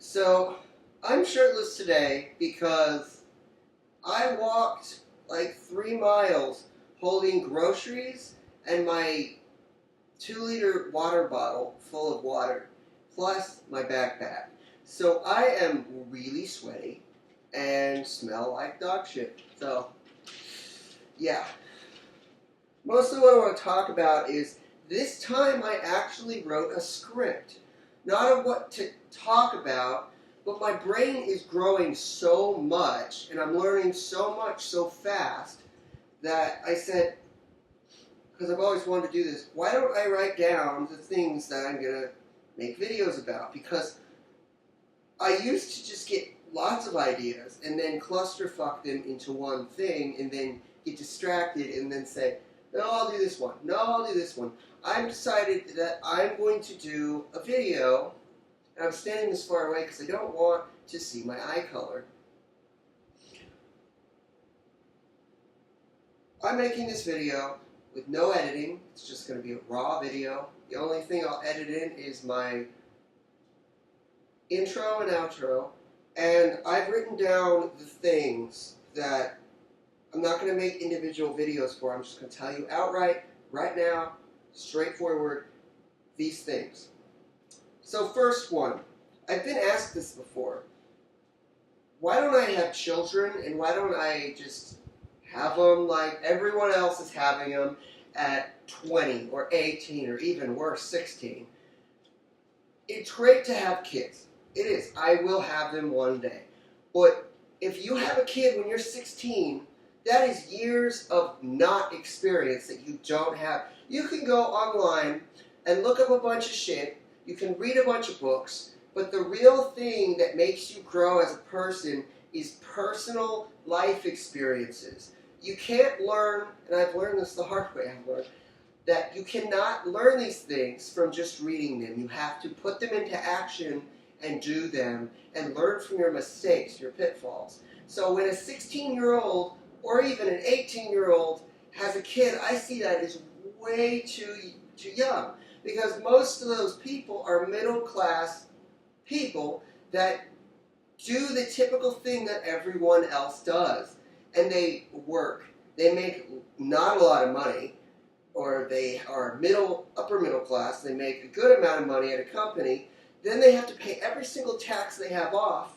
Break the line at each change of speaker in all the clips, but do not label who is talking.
So, I'm shirtless today because I walked like 3 miles holding groceries and my 2-liter water bottle full of water, plus my backpack. So I am really sweaty and smell like dog shit. So, yeah. Mostly what I want to talk about is this time I actually wrote a script. Not of what to talk about, but my brain is growing so much and I'm learning so much so fast that I said, because I've always wanted to do this, why don't I write down the things that I'm going to make videos about? Because I used to just get lots of ideas and then clusterfuck them into one thing and then get distracted and then say, no, I'll do this one. No, I'll do this one. I've decided that I'm going to do a video, and I'm standing this far away because I don't want to see my eye color. I'm making this video with no editing. It's just going to be a raw video. The only thing I'll edit in is my intro and outro, and I've written down the things that I'm not going to make individual videos for. I'm just going to tell you outright, right now, straightforward, these things. So first one, I've been asked this before. Why don't I have children and why don't I just have them like everyone else is having them at 20 or 18 or even worse, 16? It's great to have kids. It is. I will have them one day. But if you have a kid when you're 16, that is years of not experience that you don't have. You can go online and look up a bunch of shit. You can read a bunch of books. But the real thing that makes you grow as a person is personal life experiences. You can't learn, and I've learned this the hard way, I've learned, that you cannot learn these things from just reading them. You have to put them into action and do them and learn from your mistakes, your pitfalls. So when a 16-year-old or even an 18-year-old has a kid, I see that as way too young. Because most of those people are middle-class people that do the typical thing that everyone else does. And they work. They make not a lot of money, or they are upper middle class. They make a good amount of money at a company. Then they have to pay every single tax they have off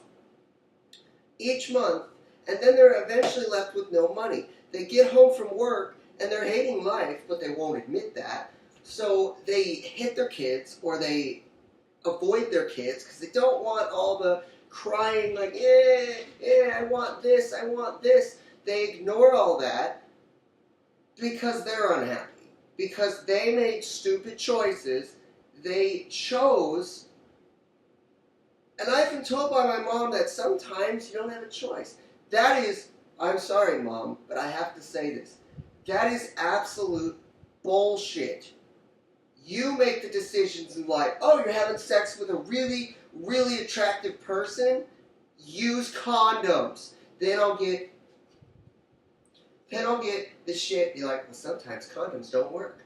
each month. And then they're eventually left with no money. They get home from work and they're hating life, but they won't admit that. So they hit their kids or they avoid their kids because they don't want all the crying like, I want this, I want this. They ignore all that because they're unhappy. Because they made stupid choices. They chose. And I've been told by my mom that sometimes you don't have a choice. That is, I'm sorry, Mom, but I have to say this. That is absolute bullshit. You make the decisions in life. Oh, you're having sex with a really, really attractive person? Use condoms. Then I'll get the shit. Be like, well, sometimes condoms don't work.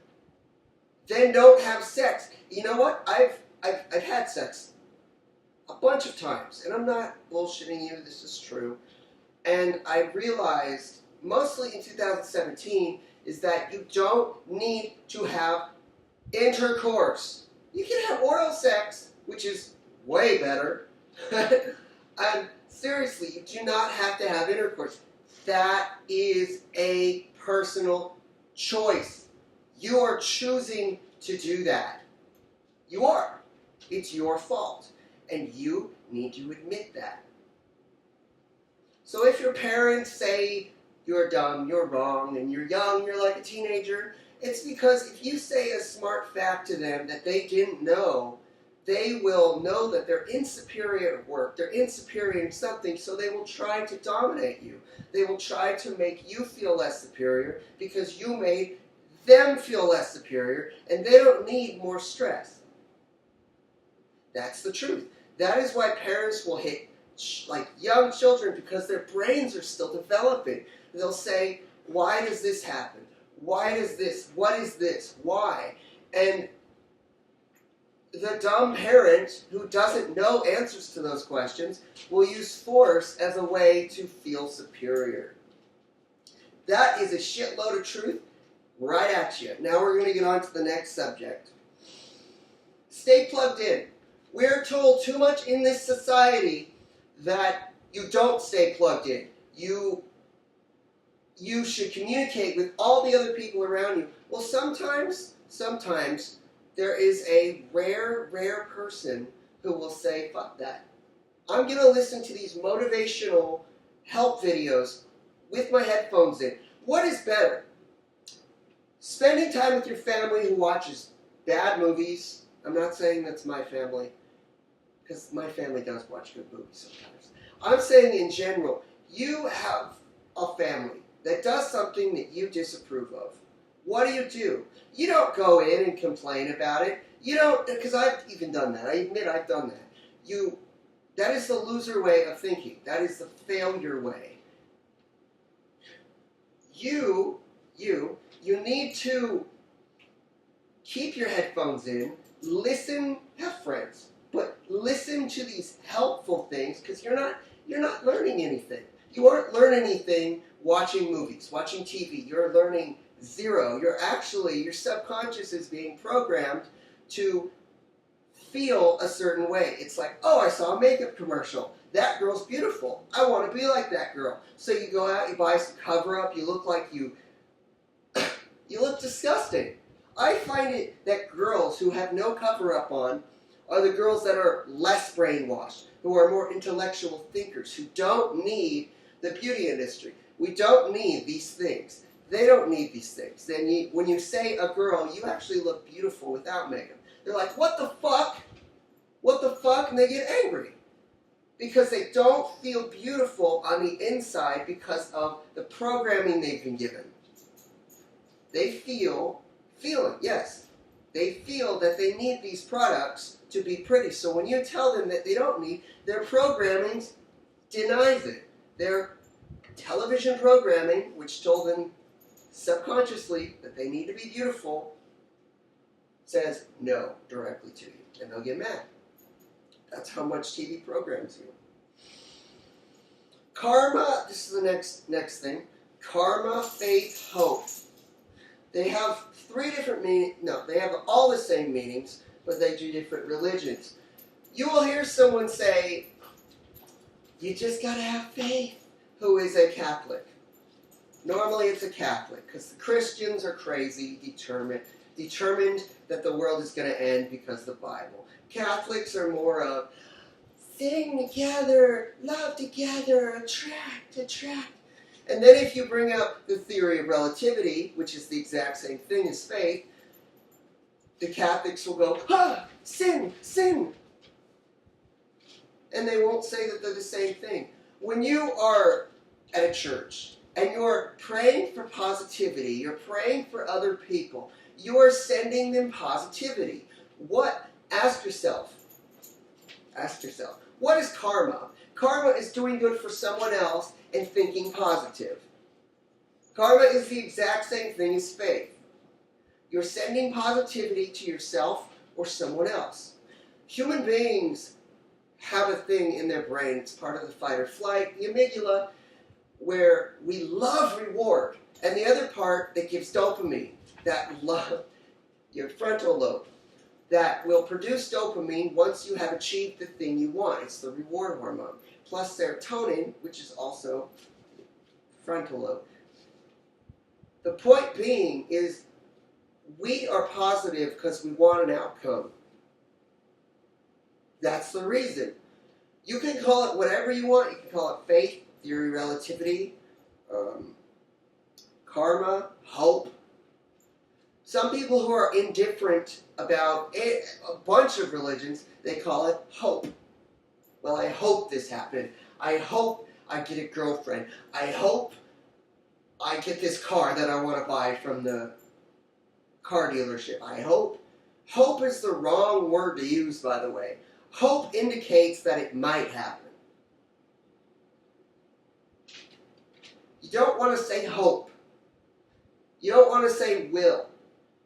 Then don't have sex. You know what? I've had sex a bunch of times, and I'm not bullshitting you. This is true. And I realized, mostly in 2017, is that you don't need to have intercourse. You can have oral sex, which is way better. And seriously, you do not have to have intercourse. That is a personal choice. You are choosing to do that. You are. It's your fault. And you need to admit that. So if your parents say you're dumb, you're wrong, and you're young, you're like a teenager, it's because if you say a smart fact to them that they didn't know, they will know that they're insuperior at work, they're insuperior in something, so they will try to dominate you. They will try to make you feel less superior because you made them feel less superior, and they don't need more stress. That's the truth. That is why parents will hit like young children because their brains are still developing. They'll say, why does this happen? Why does this? What is this? Why? And the dumb parent who doesn't know answers to those questions will use force as a way to feel superior. That is a shitload of truth right at you. Now we're going to get on to the next subject. Stay plugged in. We're told too much in this society that you don't stay plugged in. You should communicate with all the other people around you. Well, sometimes there is a rare person who will say, fuck that. I'm going to listen to these motivational help videos with my headphones in. What is better? Spending time with your family who watches bad movies. I'm not saying that's my family, because my family does watch good movies sometimes. I'm saying in general, you have a family that does something that you disapprove of. What do? You don't go in and complain about it. You don't, because I've even done that. I admit I've done that. That is the loser way of thinking. That is the failure way. You need to keep your headphones in, listen, have friends, but listen to these helpful things, because you're not learning anything. You aren't learning anything watching movies, watching TV. You're learning zero. Your subconscious is being programmed to feel a certain way. It's like, oh, I saw a makeup commercial. That girl's beautiful. I want to be like that girl. So you go out, you buy some cover-up, you look like you look disgusting. I find it that girls who have no cover-up on are the girls that are less brainwashed, who are more intellectual thinkers, who don't need the beauty industry. We don't need these things. They don't need these things. When you say a girl, you actually look beautiful without makeup, they're like, what the fuck? What the fuck? And they get angry. Because they don't feel beautiful on the inside because of the programming they've been given. They feel that they need these products to be pretty. So when you tell them that they don't need, their programming denies it. Their television programming, which told them subconsciously that they need to be beautiful, says no directly to you. And they'll get mad. That's how much TV programs you. Karma, this is the next thing. Karma, faith, hope. They have three different meanings. No, they have all the same meanings, but they do different religions. You will hear someone say, you just gotta have faith, who is a Catholic. Normally it's a Catholic, because the Christians are crazy, determined that the world is going to end because of the Bible. Catholics are more of sitting together, love together, attract. And then if you bring up the theory of relativity, which is the exact same thing as faith, the Catholics will go, sin. And they won't say that they're the same thing. When you are at a church and you're praying for positivity, you're praying for other people, you're sending them positivity. Ask yourself, what is karma? Karma is doing good for someone else and thinking positive. Karma is the exact same thing as faith. You're sending positivity to yourself or someone else. Human beings have a thing in their brain, it's part of the fight or flight, the amygdala, where we love reward, and the other part that gives dopamine, that love, your frontal lobe, that will produce dopamine once you have achieved the thing you want. It's the reward hormone. Plus serotonin, which is also frontal lobe. The point being is we are positive because we want an outcome. That's the reason. You can call it whatever you want. You can call it faith, theory, relativity, karma, hope. Some people who are indifferent about a bunch of religions, they call it hope. Well, I hope this happened. I hope I get a girlfriend. I hope I get this car that I want to buy from the car dealership. I hope. Hope is the wrong word to use, by the way. Hope indicates that it might happen. You don't want to say hope. You don't want to say will.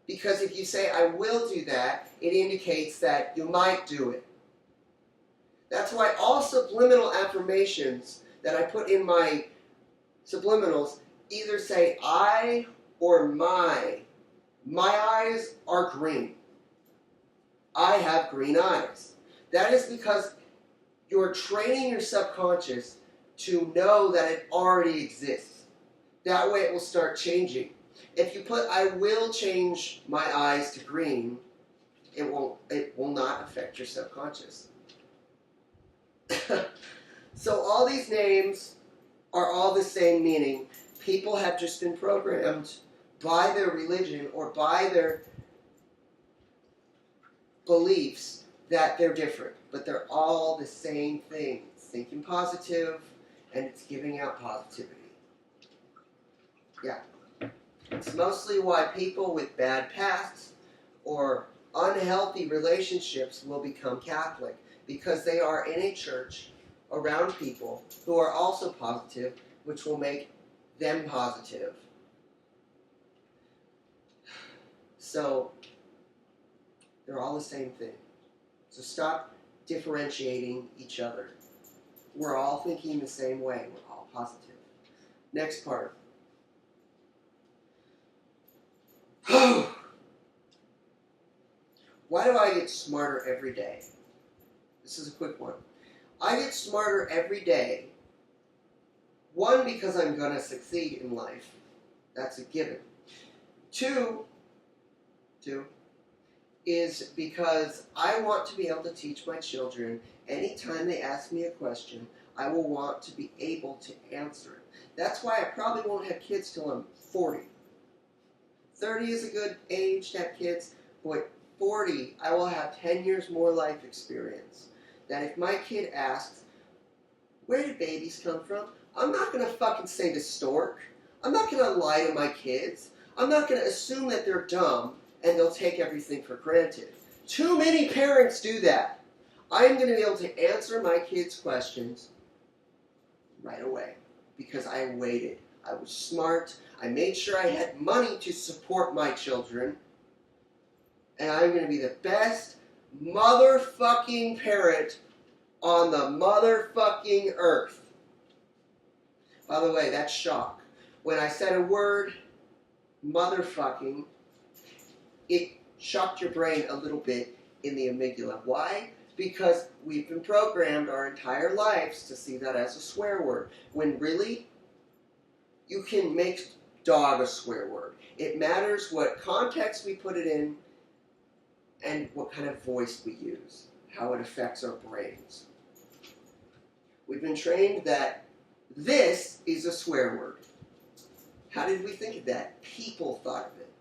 Because if you say, I will do that, it indicates that you might do it. That's why all subliminal affirmations that I put in my subliminals either say I or my. My eyes are green. I have green eyes. That is because you're training your subconscious to know that it already exists. That way it will start changing. If you put I will change my eyes to green, it will not affect your subconscious. So all these names are all the same meaning. People have just been programmed by their religion or by their beliefs that they're different, but they're all the same thing. It's thinking positive, and it's giving out positivity. Yeah. It's mostly why people with bad pasts or unhealthy relationships will become Catholic, because they are in a church around people who are also positive, which will make them positive. So, they're all the same thing. So stop differentiating each other. We're all thinking the same way. We're all positive. Next part. Why do I get smarter every day? This is a quick one. I get smarter every day. One, because I'm going to succeed in life. That's a given. Two is because I want to be able to teach my children, anytime they ask me a question, I will want to be able to answer it. That's why I probably won't have kids till I'm 40. 30 is a good age to have kids, but 40, I will have 10 years more life experience. That if my kid asks, where did babies come from? I'm not going to fucking say the stork. I'm not going to lie to my kids. I'm not going to assume that they're dumb and they'll take everything for granted. Too many parents do that. I'm going to be able to answer my kids' questions right away because I waited. I was smart. I made sure I had money to support my children. And I'm going to be the best motherfucking parent on the motherfucking earth. By the way, that's shock. When I said a word, motherfucking, it shocked your brain a little bit in the amygdala. Why? Because we've been programmed our entire lives to see that as a swear word. When really, you can make dog a swear word. It matters what context we put it in and what kind of voice we use, how it affects our brains. We've been trained that this is a swear word. How did we think of that? People thought of it.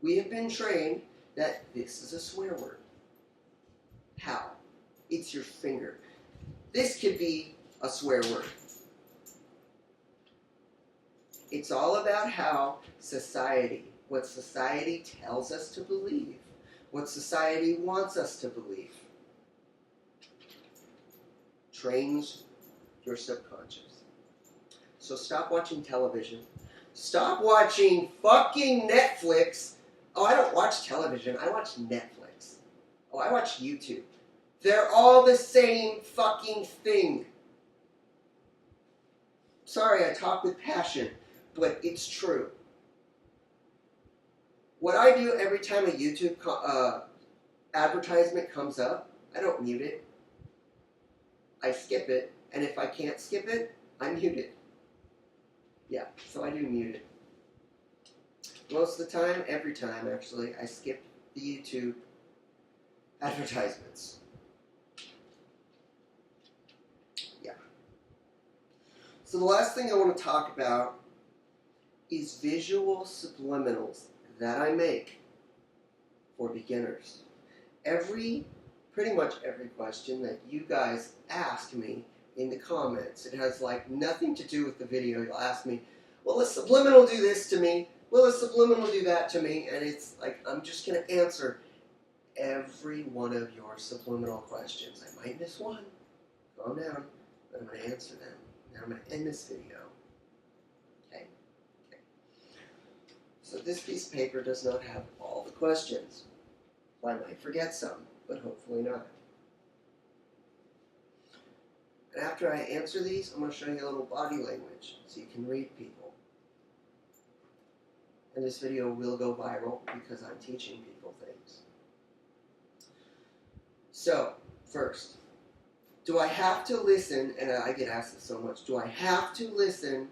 We have been trained that this is a swear word. How? It's your finger. This could be a swear word. It's all about how society, what society tells us to believe, what society wants us to believe, trains your subconscious. So stop watching television. Stop watching fucking Netflix. Oh, I don't watch television. I watch Netflix. Oh, I watch YouTube. They're all the same fucking thing. Sorry, I talk with passion, but it's true. What I do every time a YouTube advertisement comes up, I don't mute it. I skip it, and if I can't skip it, I mute it. Yeah, so I do mute it. Most of the time, every time actually, I skip the YouTube advertisements. Yeah. So the last thing I want to talk about is visual subliminals that I make for beginners. Pretty much every question that you guys ask me in the comments, it has like nothing to do with the video. You'll ask me, will a subliminal do this to me? Will a subliminal do that to me? And it's like, I'm just going to answer every one of your subliminal questions. I might miss one. Calm down. But I'm going to answer them. Now I'm going to end this video. Okay? So this piece of paper does not have all the questions. I might forget some, but hopefully not. And after I answer these, I'm going to show you a little body language so you can read people. And this video will go viral because I'm teaching people things. So, first, do I have to listen, and I get asked this so much, do I have to listen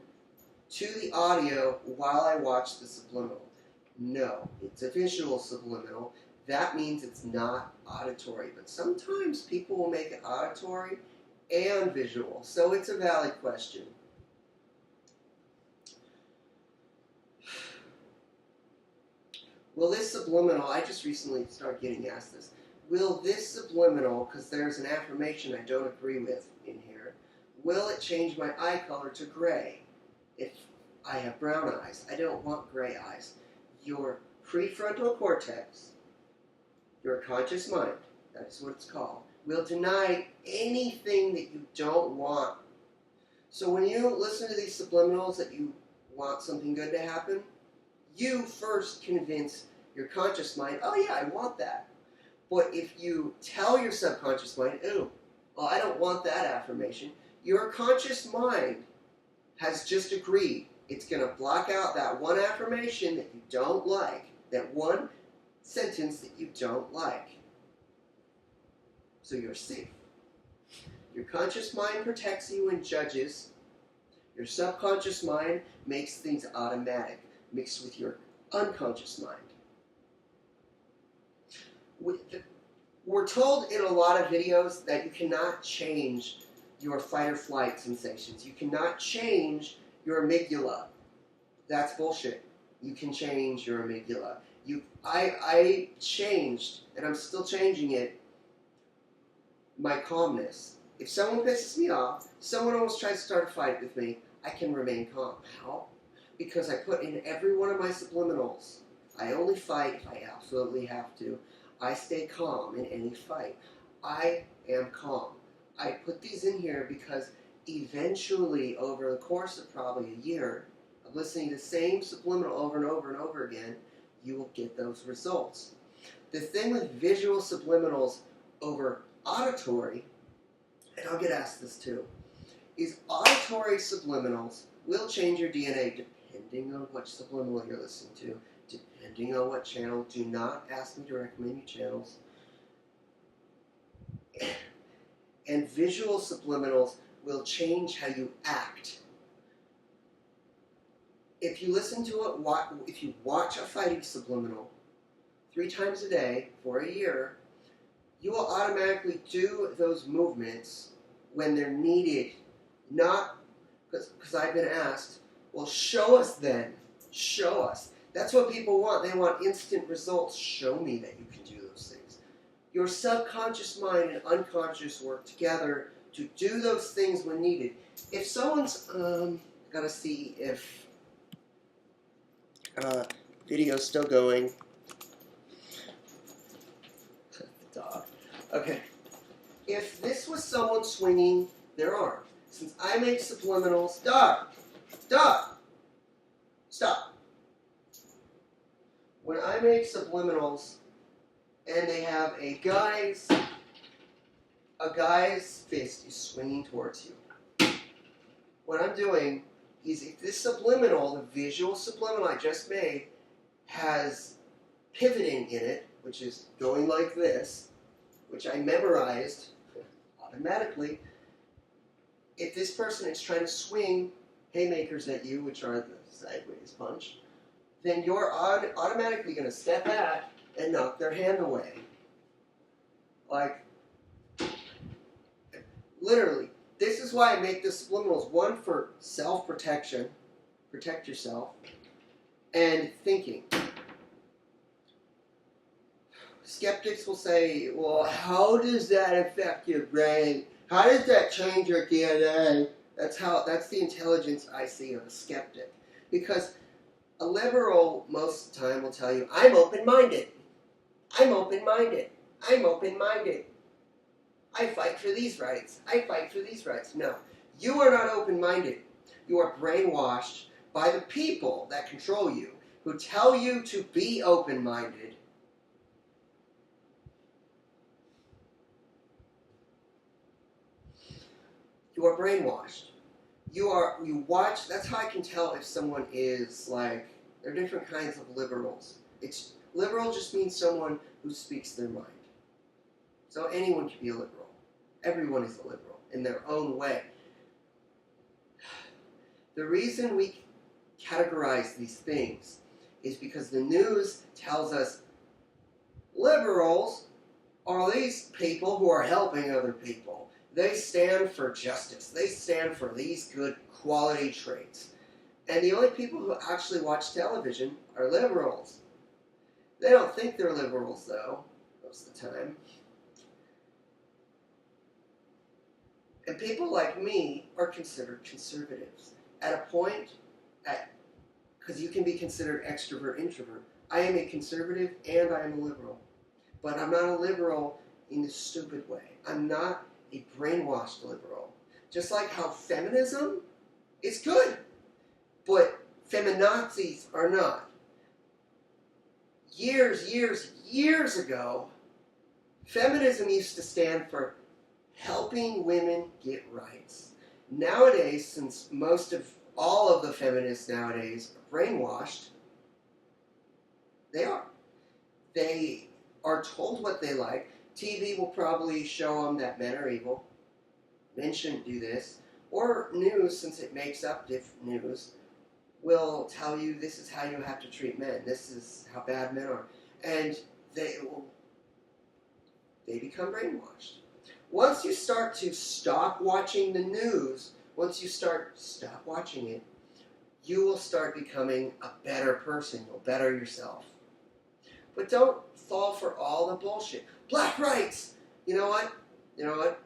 to the audio while I watch the subliminal? No, it's a visual subliminal. That means it's not auditory, but sometimes people will make it auditory and visual, so it's a valid question. Will this subliminal, I just recently started getting asked this, will this subliminal, because there's an affirmation I don't agree with in here, will it change my eye color to gray if I have brown eyes? I don't want gray eyes. Your prefrontal cortex, your conscious mind, that is what it's called, will deny anything that you don't want. So when you listen to these subliminals that you want something good to happen, you first convince your conscious mind, oh yeah, I want that. But if you tell your subconscious mind, oh, well, I don't want that affirmation, your conscious mind has just agreed it's going to block out that one affirmation that you don't like, that one sentence that you don't like. So you're safe. Your conscious mind protects you and judges. Your subconscious mind makes things automatic, mixed with your unconscious mind. We're told in a lot of videos that you cannot change your fight or flight sensations. You cannot change your amygdala. That's bullshit. You can change your amygdala. I changed, and I'm still changing it, my calmness. If someone pisses me off, someone almost tries to start a fight with me, I can remain calm. How? Because I put in every one of my subliminals. I only fight if I absolutely have to. I stay calm in any fight. I am calm. I put these in here because eventually, over the course of probably a year of listening to the same subliminal over and over and over again, you will get those results. The thing with visual subliminals over auditory, and I'll get asked this too, is auditory subliminals will change your DNA depending on which subliminal you're listening to, depending on what channel. Do not ask me to recommend you channels. And visual subliminals will change how you act. If you listen to it, if you watch a fighting subliminal 3 times a day for a year, you will automatically do those movements when they're needed. Not because I've been asked, well, show us then. Show us. That's what people want. They want instant results. Show me that you can do those things. Your subconscious mind and unconscious work together to do those things when needed. If someone's, gotta see if video's still going. The dog. Okay. If this was someone swinging their arm, since I make subliminals, dog, stop. When I make subliminals and they have a guy's fist is swinging towards you, what I'm doing is, if this subliminal, the visual subliminal I just made, has pivoting in it, which is going like this, which I memorized automatically, if this person is trying to swing haymakers at you, which are the sideways punch, then you're automatically going to step back and knock their hand away. Like, literally. This is why I make the subliminals. One, for self-protection, protect yourself, and thinking. Skeptics will say, well, how does that affect your brain? How does that change your DNA? That's the intelligence I see of a skeptic. Because a liberal, most of the time, will tell you, I'm open-minded. I'm open-minded. I'm open-minded. I fight for these rights. I fight for these rights. No, you are not open-minded. You are brainwashed by the people that control you. who tell you to be open-minded, you are brainwashed. You watch, that's how I can tell if someone is like, there are different kinds of liberals. Liberal just means someone who speaks their mind. So anyone can be a liberal. Everyone is a liberal in their own way. The reason we categorize these things is because the news tells us liberals are these people who are helping other people. They stand for justice. They stand for these good quality traits. And the only people who actually watch television are liberals. They don't think they're liberals, though, most of the time. And people like me are considered conservatives. At a point, because you can be considered extrovert, introvert. I am a conservative and I am a liberal. But I'm not a liberal in a stupid way. I'm not a brainwashed liberal. Just like how feminism is good, but feminazis are not. Years ago, feminism used to stand for helping women get rights. Nowadays, since all of the feminists nowadays are brainwashed, they are. They are told what they like. TV will probably show them that men are evil. Men shouldn't do this. Or news, since it makes up news, will tell you this is how you have to treat men. This is how bad men are. And they become brainwashed. Once you start to stop watching the news, once you stop watching it, you will start becoming a better person. You'll better yourself. But don't fall for all the bullshit. Black rights! You know what?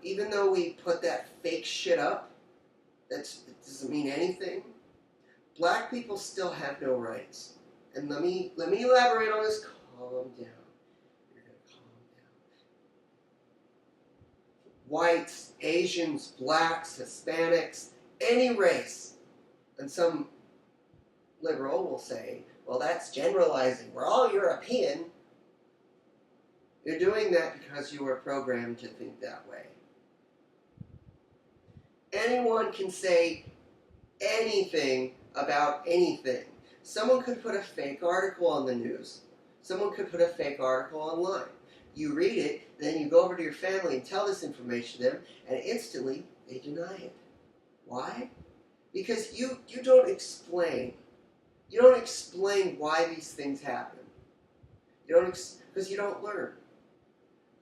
Even though we put that fake shit up, it doesn't mean anything. Black people still have no rights. And let me elaborate on this. Calm down. You're going to calm down. Whites, Asians, blacks, Hispanics, any race. And some liberal will say, well, that's generalizing. We're all European. You're doing that because you were programmed to think that way. Anyone can say anything about anything. Someone could put a fake article on the news. Someone could put a fake article online. You read it, then you go over to your family and tell this information to them, and instantly they deny it. Why? Because you don't explain. You don't explain why these things happen. Because you don't learn.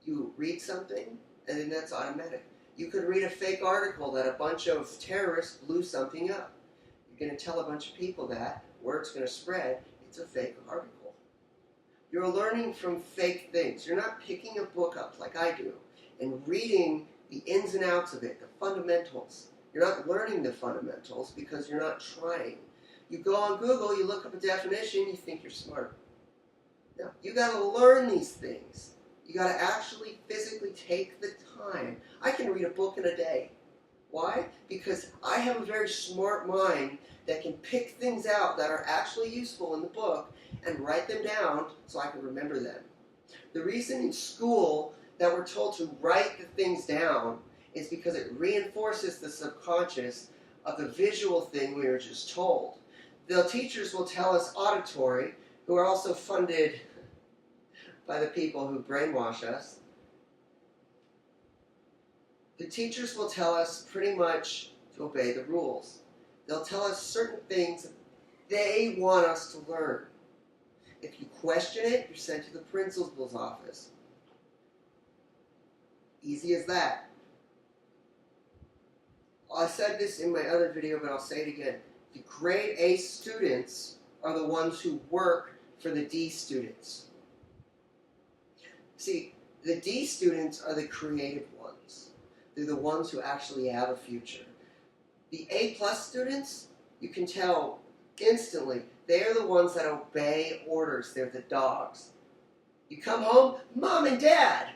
You read something, and then that's automatic. You could read a fake article that a bunch of terrorists blew something up. You're going to tell a bunch of people that, word's going to spread, it's a fake article. You're learning from fake things. You're not picking a book up like I do and reading the ins and outs of it, the fundamentals. You're not learning the fundamentals because you're not trying. You go on Google, you look up a definition, you think you're smart. No, you got to learn these things. You got to actually physically take the time. I can read a book in a day. Why? Because I have a very smart mind that can pick things out that are actually useful in the book and write them down so I can remember them. The reason in school that we're told to write the things down is because it reinforces the subconscious of the visual thing we were just told. The teachers will tell us auditory, who are also funded by the people who brainwash us. The teachers will tell us pretty much to obey the rules. They'll tell us certain things they want us to learn. If you question it, you're sent to the principal's office. Easy as that. I said this in my other video, but I'll say it again. The grade A students are the ones who work for the D students. See, the D students are the creative ones. They're the ones who actually have a future. The A+ students, you can tell instantly, they're the ones that obey orders. They're the dogs. You come home, Mom and Dad,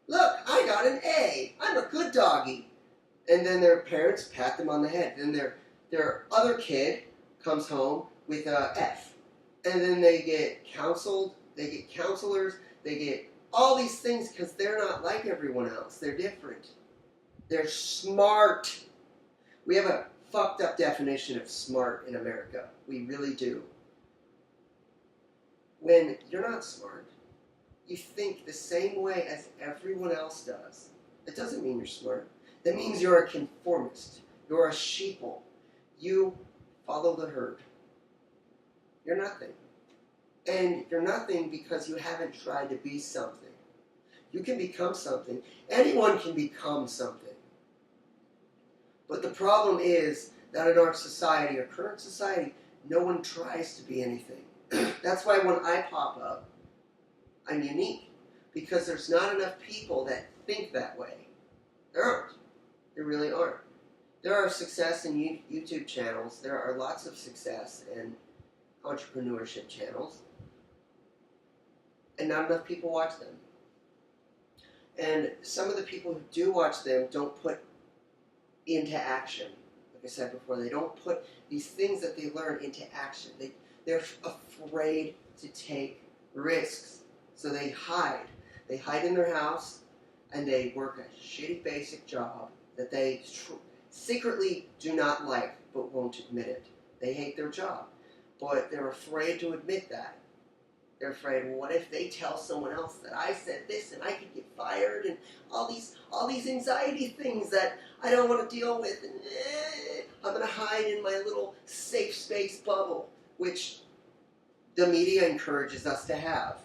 look, I got an A. I'm a good doggy. And then their parents pat them on the head. Then their other kid comes home with a F. And then they get counseled, they get counselors, they get all these things because they're not like everyone else. They're different. They're smart. We have a fucked up definition of smart in America. We really do. When you're not smart, you think the same way as everyone else does. It doesn't mean you're smart. That means you're a conformist. You're a sheeple. You follow the herd. You're nothing. And you're nothing because you haven't tried to be something. You can become something. Anyone can become something. But the problem is that in our society, our current society, no one tries to be anything. That's why when I pop up, I'm unique. Because there's not enough people that think that way. There aren't. There really aren't. There are success in YouTube channels. There are lots of success in entrepreneurship channels. And not enough people watch them. And some of the people who do watch them don't put into action. Like I said before, they don't put these things that they learn into action. They're afraid to take risks. So they hide. They hide in their house and they work a shitty basic job that they secretly do not like but won't admit it. They hate their job. But they're afraid to admit that. They're afraid, well, what if they tell someone else that I said this and I could get fired and all these anxiety things that I don't want to deal with, and I'm going to hide in my little safe space bubble, which the media encourages us to have.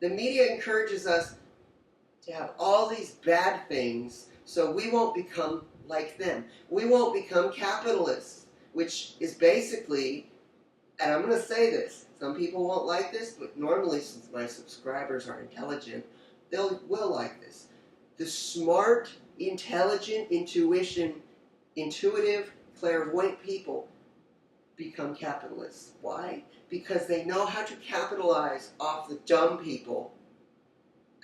The media encourages us to have all these bad things so we won't become like them. We won't become capitalists, which is basically, and I'm going to say this, some people won't like this, but normally since my subscribers are intelligent, they will like this. The smart, intelligent, intuitive, clairvoyant people become capitalists. Why? Because they know how to capitalize off the dumb people.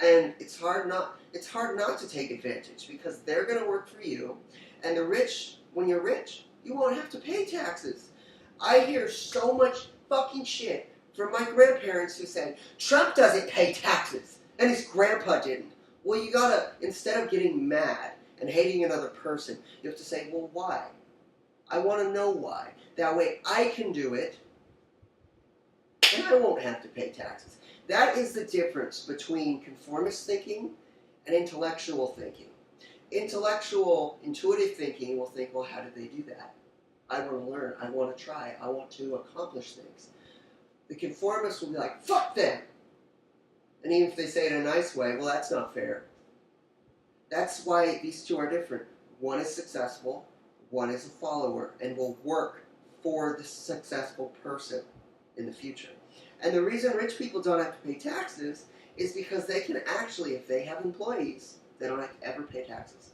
And it's hard not to take advantage because they're going to work for you. And the rich, when you're rich, you won't have to pay taxes. I hear so much fucking shit from my grandparents who say, Trump doesn't pay taxes, and his grandpa didn't. Well, you gotta, instead of getting mad and hating another person, you have to say, well, why? I want to know why. That way I can do it, and I won't have to pay taxes. That is the difference between conformist thinking and intellectual thinking. Intellectual, intuitive thinking will think, well, how did they do that? I want to learn. I want to try. I want to accomplish things. The conformist will be like, fuck them! And even if they say it in a nice way, well, that's not fair. That's why these two are different. One is successful, one is a follower, and will work for the successful person in the future. And the reason rich people don't have to pay taxes is because they can actually, if they have employees, they don't have to ever pay taxes.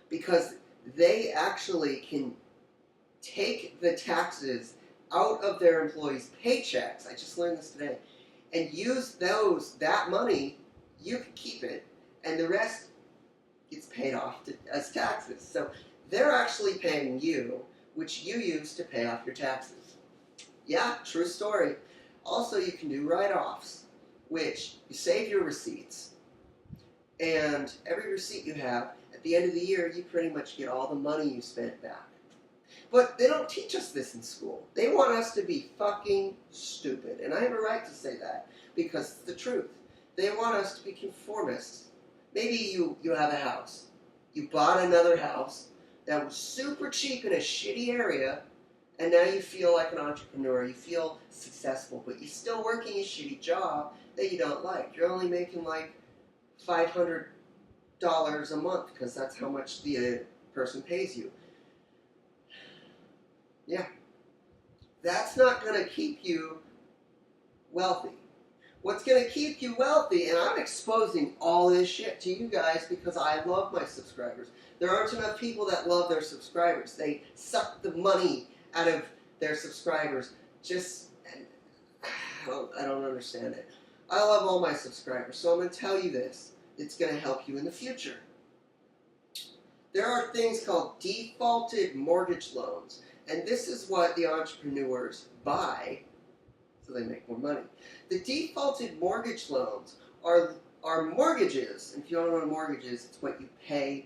Because they actually can take the taxes out of their employees' paychecks. I just learned this today. And use that money, you can keep it, and the rest gets paid off as taxes. So they're actually paying you, which you use to pay off your taxes. Yeah, true story. Also, you can do write-offs, which you save your receipts, and every receipt you have, at the end of the year, you pretty much get all the money you spent back. But they don't teach us this in school. They want us to be fucking stupid. And I have a right to say that, because it's the truth. They want us to be conformists. Maybe you have a house. You bought another house that was super cheap in a shitty area, and now you feel like an entrepreneur. You feel successful, but you're still working a shitty job that you don't like. You're only making like $500 a month, because that's how much the person pays you. Yeah. That's not going to keep you wealthy. What's going to keep you wealthy, and I'm exposing all this shit to you guys because I love my subscribers. There aren't enough people that love their subscribers. They suck the money out of their subscribers. I don't understand it. I love all my subscribers, so I'm going to tell you this. It's going to help you in the future. There are things called defaulted mortgage loans, and this is what the entrepreneurs buy so they make more money. The defaulted mortgage loans are mortgages. And if you don't know what a mortgage is, it's what you pay,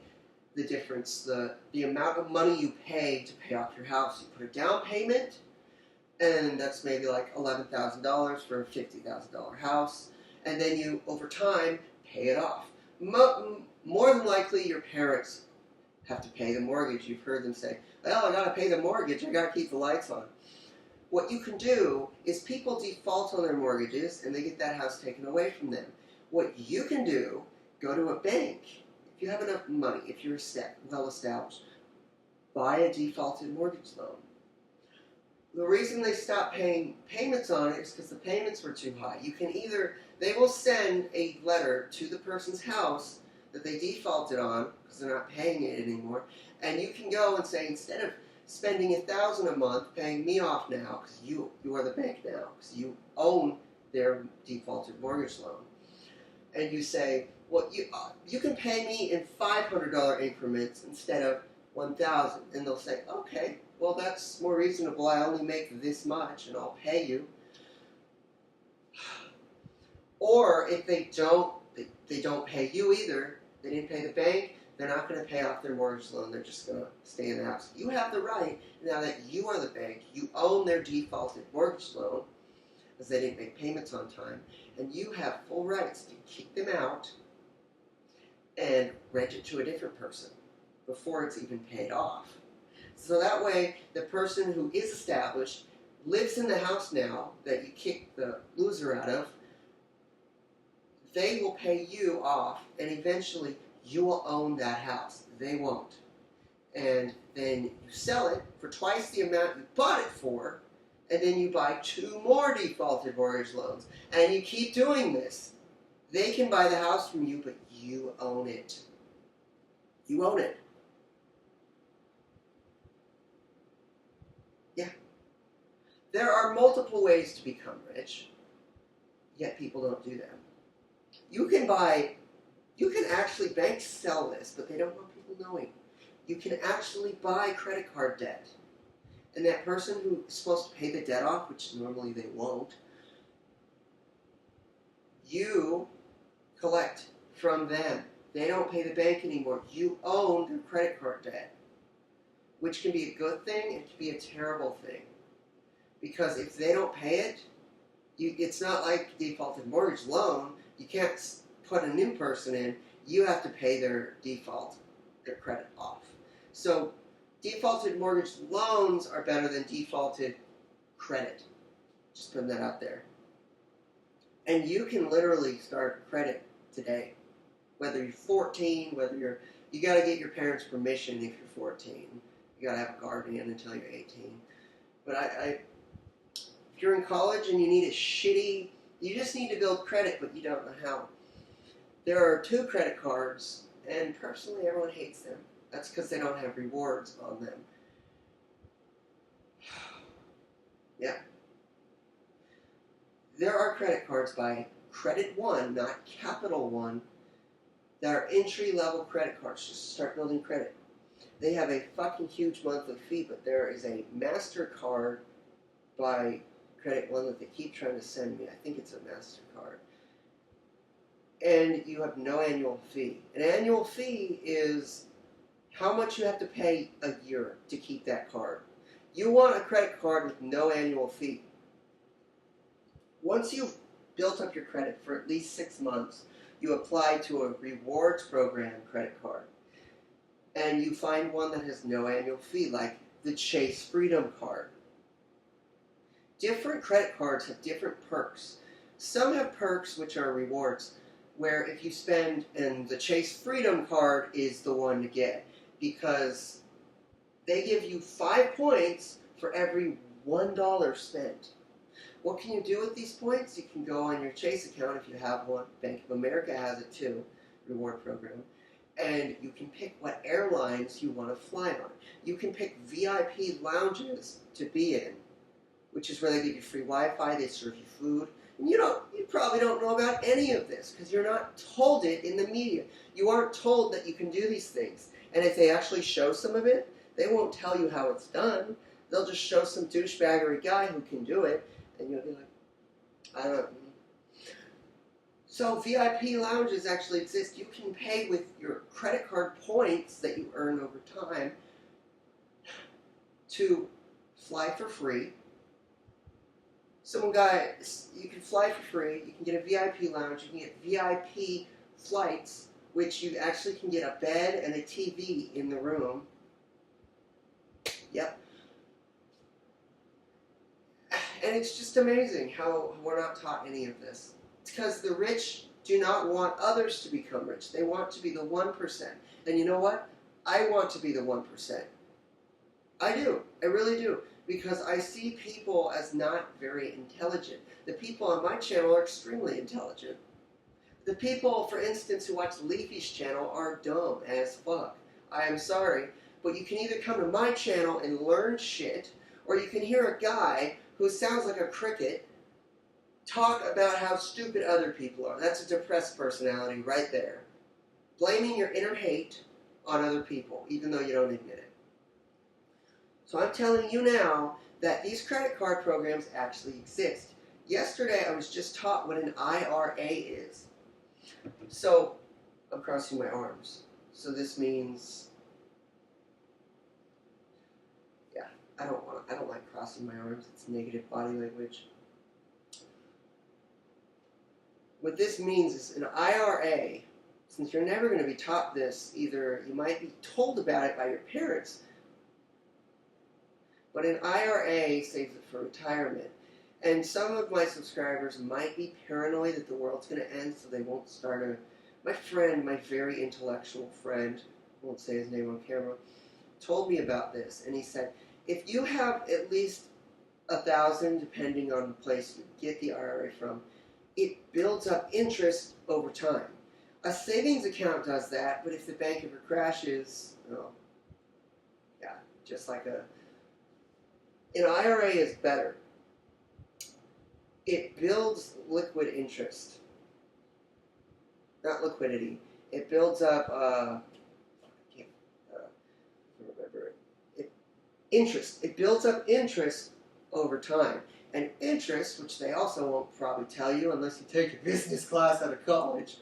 the difference, the amount of money you pay to pay off your house. You put a down payment, and that's maybe like $11,000 for a $50,000 house, and then you, over time, pay it off. More than likely, your parents have to pay the mortgage. You've heard them say, well, I got to pay the mortgage, I got to keep the lights on. What you can do is people default on their mortgages and they get that house taken away from them. What you can do, go to a bank. If you have enough money, if you're well established, buy a defaulted mortgage loan. The reason they stopped paying payments on it is because the payments were too high. You can either, they will send a letter to the person's house that they defaulted on because they're not paying it anymore, and you can go and say, instead of spending $1,000 a month paying me off now, because you are the bank now, because you own their defaulted mortgage loan, and you say, well, you can pay me in $500 increments instead of $1,000, and they'll say, okay, well, that's more reasonable. I only make this much, and I'll pay you. Or if they don't pay you either, they didn't pay the bank, they're not going to pay off their mortgage loan. They're just going to stay in the house. You have the right, now that you are the bank, you own their defaulted mortgage loan, because they didn't make payments on time, and you have full rights to kick them out and rent it to a different person before it's even paid off. So that way, the person who is established lives in the house now that you kick the loser out of. They will pay you off, and eventually you will own that house. They won't. And then you sell it for twice the amount you bought it for, and then you buy 2 more defaulted mortgage loans. And you keep doing this. They can buy the house from you, but you own it. You own it. Yeah. There are multiple ways to become rich, yet people don't do that. You can actually, banks sell this, but they don't want people knowing. You can actually buy credit card debt. And that person who is supposed to pay the debt off, which normally they won't, you collect from them. They don't pay the bank anymore. You own their credit card debt, which can be a good thing and can be a terrible thing. Because if they don't pay it, it's not like defaulted mortgage loan. You can't put a new person in. You have to pay their credit off. So defaulted mortgage loans are better than defaulted credit. Just putting that out there. And you can literally start credit today. Whether you're 14, you got to get your parents' permission if you're 14. You got to have a guardian until you're 18. But if you're in college and you need you just need to build credit, but you don't know how. There are 2 credit cards, and personally everyone hates them. That's because they don't have rewards on them. Yeah. There are credit cards by Credit One, not Capital One, that are entry-level credit cards just to start building credit. They have a fucking huge monthly fee, but there is a MasterCard by Credit One that they keep trying to send me. I think it's a MasterCard. And you have no annual fee. An annual fee is how much you have to pay a year to keep that card. You want a credit card with no annual fee. Once you've built up your credit for at least 6 months, you apply to a rewards program credit card. And you find one that has no annual fee, like the Chase Freedom Card. Different credit cards have different perks. Some have perks which are rewards, where if you spend, and the Chase Freedom Card is the one to get, because they give you 5 points for every $1 spent. What can you do with these points? You can go on your Chase account if you have one. Bank of America has it too, reward program. And you can pick what airlines you want to fly on. You can pick VIP lounges to be in, which is where they give you free Wi-Fi, they serve you food. And you probably don't know about any of this because you're not told it in the media. You aren't told that you can do these things. And if they actually show some of it, they won't tell you how it's done. They'll just show some douchebaggery guy who can do it, and you'll be like, I don't know. So VIP lounges actually exist. You can pay with your credit card points that you earn over time to fly for free. You can fly for free. You can get a VIP lounge. You can get VIP flights, which you actually can get a bed and a TV in the room. Yep. And it's just amazing how we're not taught any of this. It's because the rich do not want others to become rich. They want to be the 1%. And you know what? I want to be the 1%. I do. I really do. Because I see people as not very intelligent. The people on my channel are extremely intelligent. The people, for instance, who watch Leafy's channel are dumb as fuck. I am sorry. But you can either come to my channel and learn shit, or you can hear a guy who sounds like a cricket talk about how stupid other people are. That's a depressed personality right there. Blaming your inner hate on other people, even though you don't admit it. So I'm telling you now that these credit card programs actually exist. Yesterday I was just taught what an IRA is. So I'm crossing my arms. So this means, yeah, I don't like crossing my arms. It's negative body language. What this means is an IRA, since you're never going to be taught this, either you might be told about it by your parents, but an IRA saves it for retirement. And some of my subscribers might be paranoid that the world's going to end, so they won't start a... My friend, my very intellectual friend, I won't say his name on camera, told me about this, and he said, if you have at least 1,000, depending on the place you get the IRA from, it builds up interest over time. A savings account does that, but if the bank ever crashes, well, yeah, just like an IRA is better. It builds liquid interest. Not liquidity. It builds up, I can't remember it. Interest. It builds up interest over time. And interest, which they also won't probably tell you unless you take a business class out of college,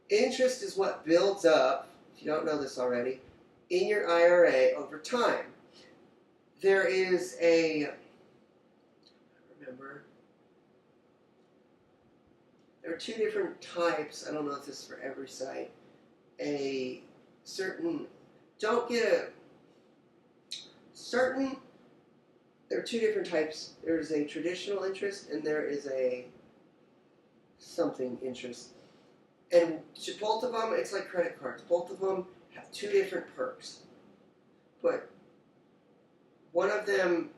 interest is what builds up, if you don't know this already, in your IRA over time. There is a, I remember, there are two different types, I don't know if this is for every site, a certain, don't get a, certain, there are two different types. There's a traditional interest and there is a something interest. And both of them, it's like credit cards. Both of them have two different perks. But one of them,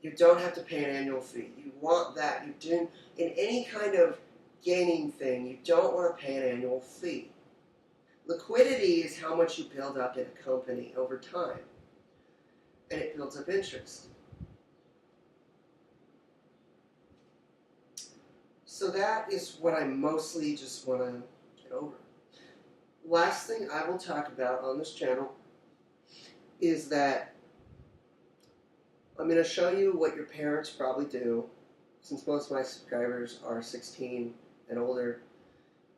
you don't have to pay an annual fee. You want that. You do, in any kind of gaining thing, you don't want to pay an annual fee. Liquidity is how much you build up in a company over time. And it builds up interest. So that is what I mostly just want to get over. Last thing I will talk about on this channel is that I'm going to show you what your parents probably do, since most of my subscribers are 16 and older.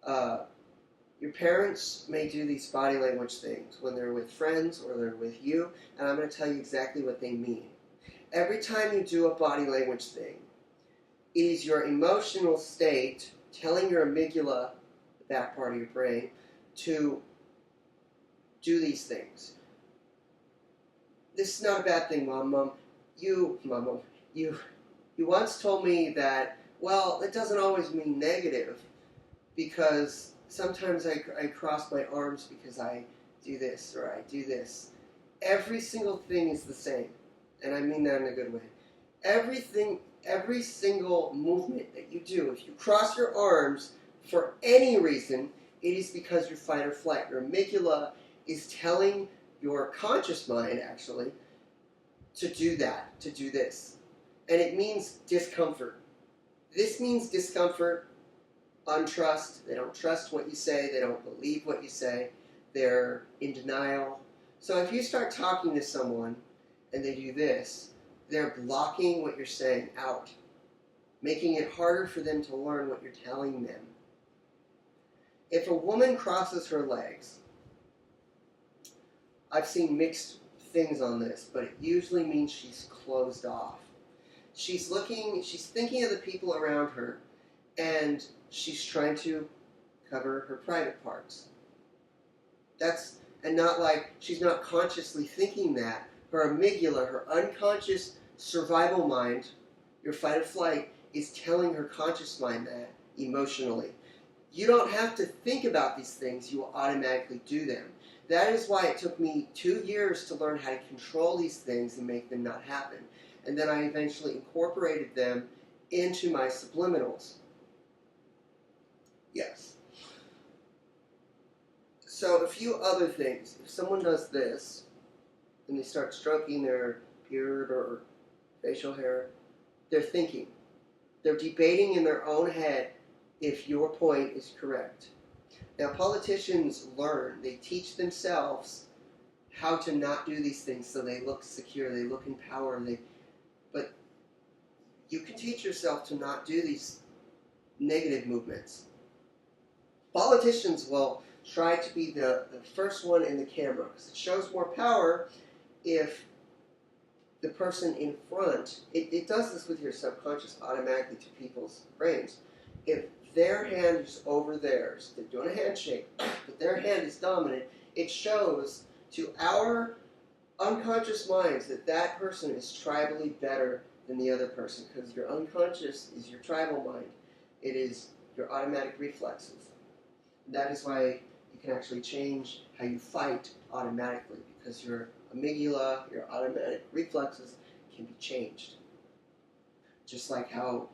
Your parents may do these body language things when they're with friends or they're with you, and I'm going to tell you exactly what they mean. Every time you do a body language thing, it is your emotional state telling your amygdala, the back part of your brain, to do these things. This is not a bad thing, Mom. You once told me that, well, it doesn't always mean negative, because sometimes I cross my arms because I do this or I do this. Every single thing is the same, and I mean that in a good way. Every single movement that you do, if you cross your arms for any reason, it is because you're fight or flight. Your amygdala is telling your conscious mind, actually, to do that, to do this. And it means discomfort. This means discomfort, untrust. They don't trust what you say. They don't believe what you say. they're in denial. So if you start talking to someone and they do this, they're blocking what you're saying out, making it harder for them to learn what you're telling them. If a woman crosses her legs, I've seen mixed things on this, but it usually means she's closed off. She's thinking of the people around her, and she's trying to cover her private parts. And not like she's not consciously thinking that. Her amygdala, her unconscious survival mind, your fight or flight, is telling her conscious mind that emotionally. You don't have to think about these things, you will automatically do them. That is why it took me 2 years to learn how to control these things and make them not happen. And then I eventually incorporated them into my subliminals. Yes. So a few other things. If someone does this, and they start stroking their beard or facial hair, they're thinking. They're debating in their own head if your point is correct. Now, politicians learn. They teach themselves how to not do these things so they look secure, they look in power. But you can teach yourself to not do these negative movements. Politicians will try to be the first one in the camera because it shows more power if the person in front, it does this with your subconscious automatically to people's brains. If their hand is over theirs, they're doing a handshake, but their hand is dominant, it shows to our unconscious minds that that person is tribally better than the other person because your unconscious is your tribal mind. It is your automatic reflexes. That is why you can actually change how you fight automatically because your amygdala, your automatic reflexes can be changed. Just like how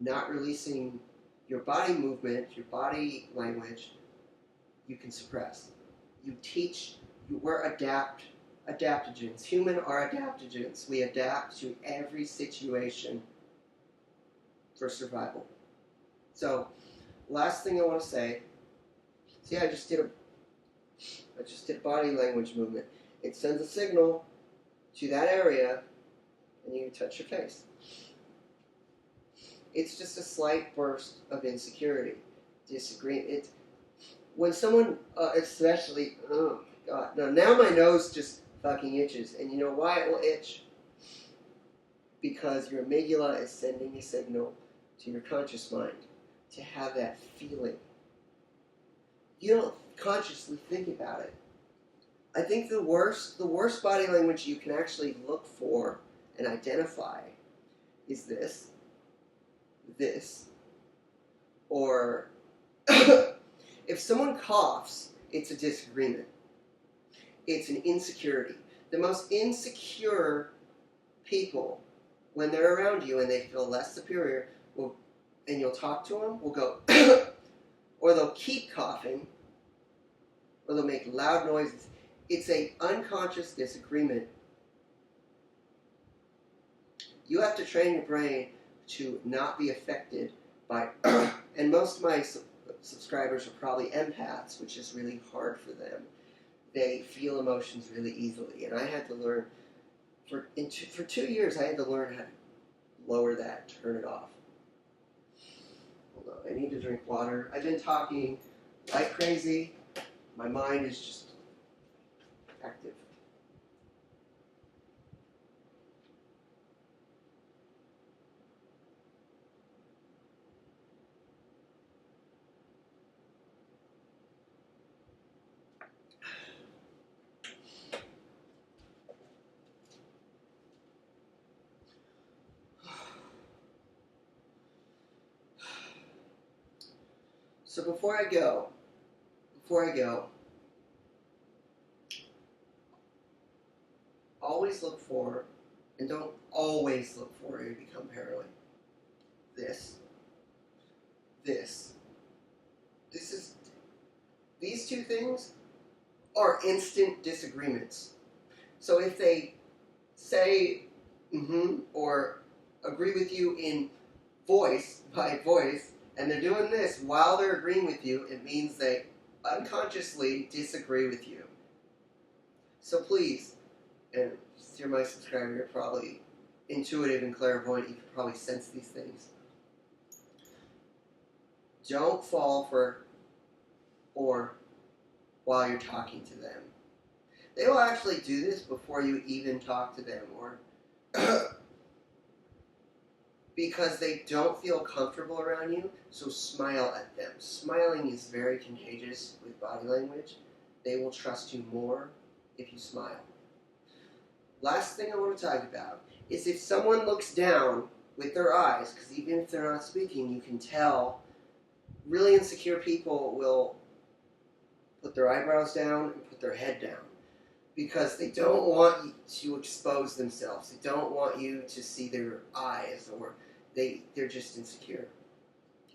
not releasing your body movement, your body language, you can suppress. We're adaptogens. Human are adaptogens. We adapt to every situation for survival. So, last thing I want to say, see, I just did a body language movement. It sends a signal to that area, and you touch your face. It's just a slight burst of insecurity, disagreement. When someone, especially, oh my God, now my nose just fucking itches, and you know why it will itch? Because your amygdala is sending a signal to your conscious mind to have that feeling. You don't consciously think about it. I think the worst body language you can actually look for and identify is this, or if someone coughs, it's a disagreement. It's an insecurity. The most insecure people, when they're around you and they feel less superior, and you'll talk to them, will go, or they'll keep coughing, or they'll make loud noises. It's an unconscious disagreement. You have to train your brain to not be affected by, and most of my subscribers are probably empaths, which is really hard for them. They feel emotions really easily, and I had to learn, for 2 years, I had to learn how to lower that, turn it off. Hold on, I need to drink water. I've been talking like crazy. My mind is just active. So before I go, always look for, and don't always look for, you become paranoid. These two things are instant disagreements. So if they say or agree with you in voice, by voice, and they're doing this while they're agreeing with you, it means they unconsciously disagree with you. So please, and if you're my subscriber, you're probably intuitive and clairvoyant, you can probably sense these things. Don't fall for or while you're talking to them. They will actually do this before you even talk to them, or because they don't feel comfortable around you, so smile at them. Smiling is very contagious with body language. They will trust you more if you smile. Last thing I want to talk about is if someone looks down with their eyes, because even if they're not speaking, you can tell. Really insecure people will put their eyebrows down and put their head down because they don't want you to expose themselves. They don't want you to see their eyes, or they're just insecure.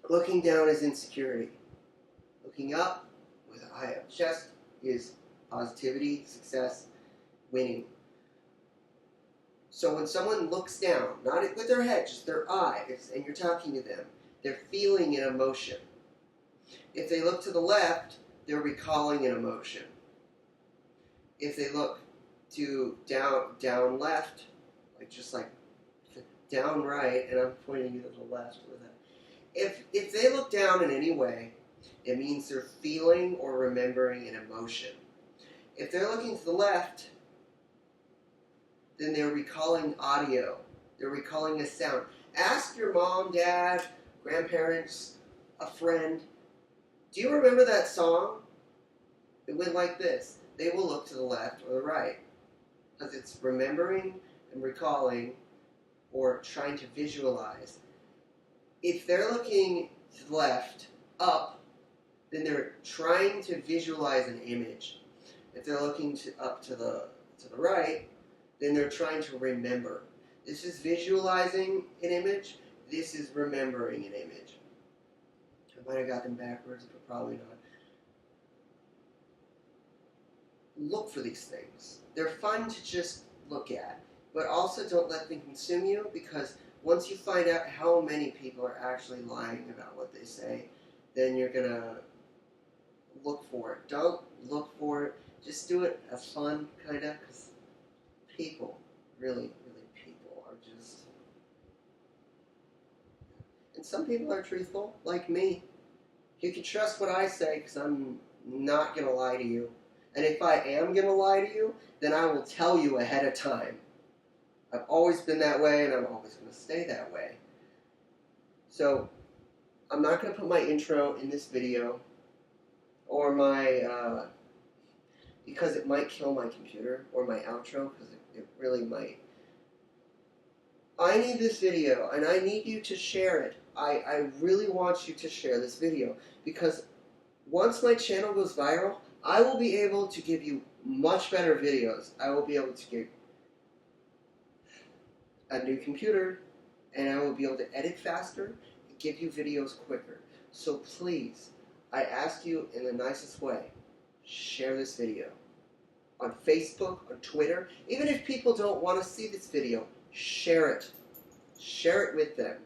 Looking down is insecurity. Looking up with a high up chest is positivity, success, winning. So when someone looks down, not with their head, just their eyes, and you're talking to them, they're feeling an emotion. If they look to the left, they're recalling an emotion. If they look to down left, like down right, and I'm pointing you to the left with that. If they look down in any way, it means they're feeling or remembering an emotion. If they're looking to the left, then they're recalling audio. They're recalling a sound. Ask your mom, dad, grandparents, a friend, do you remember that song? It went like this. They will look to the left or the right, because it's remembering and recalling or trying to visualize. If they're looking to the left, up, then they're trying to visualize an image. If they're looking up to the right, then they're trying to remember. This is visualizing an image. This is remembering an image. I might have got them backwards, but probably not. Look for these things. They're fun to just look at, but also don't let them consume you, because once you find out how many people are actually lying about what they say, then you're going to look for it. Don't look for it. Just do it as fun, kind of, because people, really people are just... And some people are truthful, like me. You can trust what I say, because I'm not going to lie to you. And if I am going to lie to you, then I will tell you ahead of time. I've always been that way, and I'm always going to stay that way. So, I'm not going to put my intro in this video, or my, because it might kill my computer, or my outro, because it really might. I need this video, and I need you to share it. I really want you to share this video, because once my channel goes viral, I will be able to give you much better videos. I will be able to get a new computer, and I will be able to edit faster and give you videos quicker. So please, I ask you in the nicest way, share this video. On Facebook, on Twitter, even if people don't want to see this video, share it. Share it with them.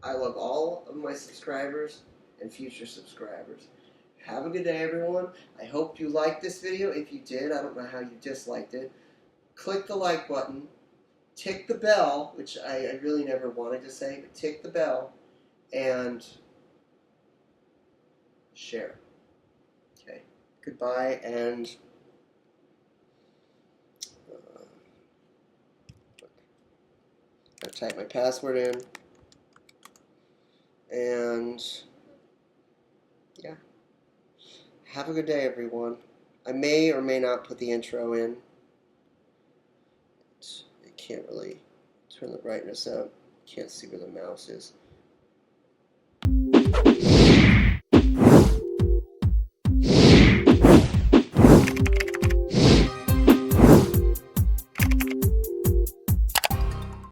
I love all of my subscribers and future subscribers. Have a good day, everyone. I hope you liked this video. If you did, I don't know how you disliked it. Click the like button. Tick the bell, which I really never wanted to say, but tick the bell. And share. Okay. Goodbye, and... I type my password in, and yeah, have a good day, everyone. I may or may not put the intro in. I can't really turn the brightness up. Can't see where the mouse is.